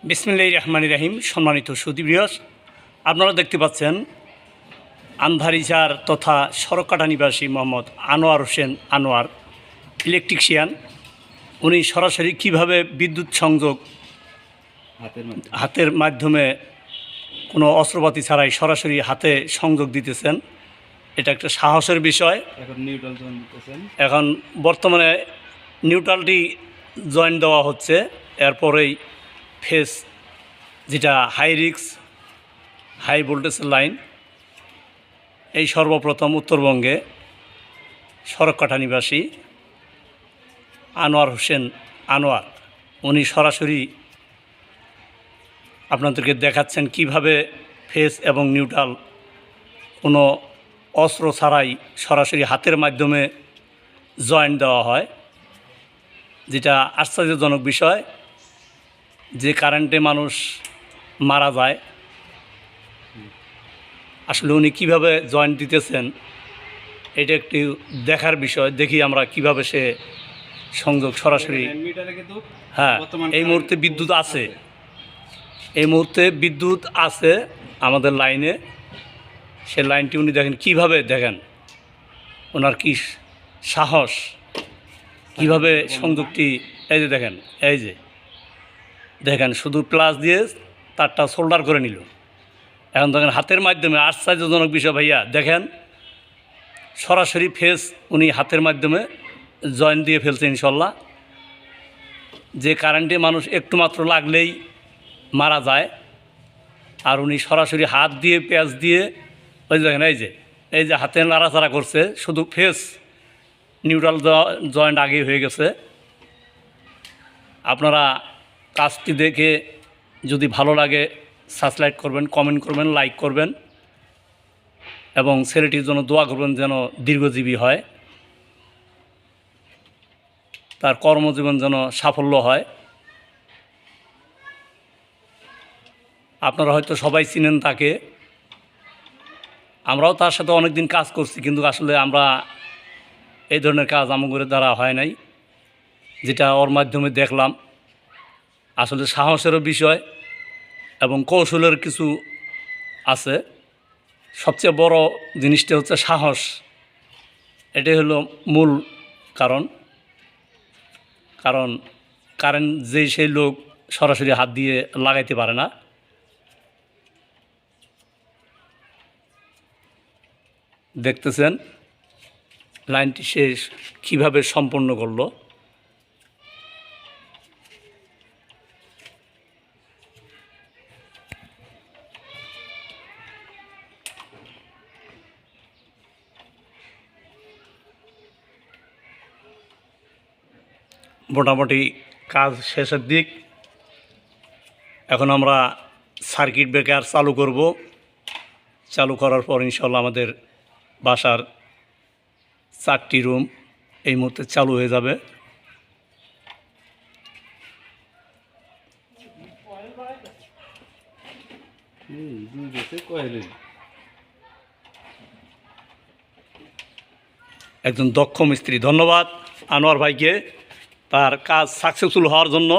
বিসমিল্লাহির রহমানির রহিম। সম্মানিত সুধীবৃহস, আপনারা দেখতে পাচ্ছেন আন্ধারিচার তথা সরকাটা নিবাসী মোহাম্মদ আনোয়ার হোসেন আনোয়ার, ইলেকট্রিশিয়ান। উনি সরাসরি কিভাবে বিদ্যুৎ সংযোগ হাতের মাধ্যমে কোনো অস্ত্রপাতি ছাড়াই সরাসরি হাতে সংযোগ দিতেছেন, এটা একটা সাহসের বিষয়। এখন বর্তমানে নিউট্রালটি জয়েন দেওয়া হচ্ছে, এরপরেই ফেস যেটা হাই রিক্স হাই ভোল্টেজের লাইন, এই সর্বপ্রথম উত্তরবঙ্গে সরকাটা নিবাসী আনোয়ার হোসেন আনোয়ার উনি সরাসরি আপনাদেরকে দেখাচ্ছেন কিভাবে ফেস এবং নিউট্রাল কোনো অস্ত্র ছাড়াই সরাসরি হাতের মাধ্যমে জয়েন্ট দেওয়া হয়, যেটা আশ্চর্যজনক বিষয় যে কারেন্টে মানুষ মারা যায়। আসলে উনি কীভাবে জয়েন্ট দিতেছেন এটা একটি দেখার বিষয়। দেখি আমরা কিভাবে সে সংযোগ সরাসরি। হ্যাঁ, এই মুহূর্তে বিদ্যুৎ আছে, এই মুহূর্তে বিদ্যুৎ আছে আমাদের লাইনে। সে লাইনটি উনি দেখেন কিভাবে, দেখেন ওনার কি সাহস, কিভাবে সংযোগটি, এই যে দেখেন, এই যে দেখেন শুধু প্লাস দিয়ে তারটা সোল্ডার করে নিল। এখন দেখেন হাতের মাধ্যমে, আশ্চর্যজনক বিষয় ভাইয়া, দেখেন সরাসরি ফেস উনি হাতের মাধ্যমে জয়েন দিয়ে ফেলছে ইনশাল্লাহ। যে কারেন্টে মানুষ একটু মাত্র লাগলেই মারা যায়, আর উনি সরাসরি হাত দিয়ে পেঁয়াজ দিয়ে, ওই দেখেন এই যে হাতে নাড়াচাড়া করছে, শুধু ফেস নিউট্রাল জয়েন্ট আগে হয়ে গেছে। আপনারা কাজটি দেখে যদি ভালো লাগে সাবস্ক্রাইব করবেন, কমেন্ট করবেন, লাইক করবেন এবং ছেলেটির জন্য দোয়া করবেন যেন দীর্ঘজীবী হয়, তার কর্মজীবন যেন সাফল্য হয়। আপনারা হয়তো সবাই চিনেন তাকে, আমরাও তার সাথে অনেক দিন কাজ করছি, কিন্তু আসলে আমরা এই ধরনের কাজ আমাদের দ্বারা হয় নাই, যেটা ওর মাধ্যমে দেখলাম। আসলে সাহসেরও বিষয় এবং কৌশলের কিছু আছে। সবচেয়ে বড় জিনিসটা হচ্ছে সাহস, এটাই হলো মূল কারণ। কারেন্ট সেই লোক সরাসরি হাত দিয়ে লাগাইতে পারে না। দেখতেছেন লাইনটি শেষ কীভাবে সম্পন্ন করলো। মোটামুটি কাজ শেষের দিক। এখন আমরা সার্কিট ব্রেকার চালু করব। চালু করার পর ইনশাল্লাহ আমাদের বাসার 4টি রুম এই মুহূর্তে চালু হয়ে যাবে। একজন দক্ষ মিস্ত্রি। ধন্যবাদ আনোয়ার ভাইকে তার কাজ সাকসেসফুল হওয়ার জন্য।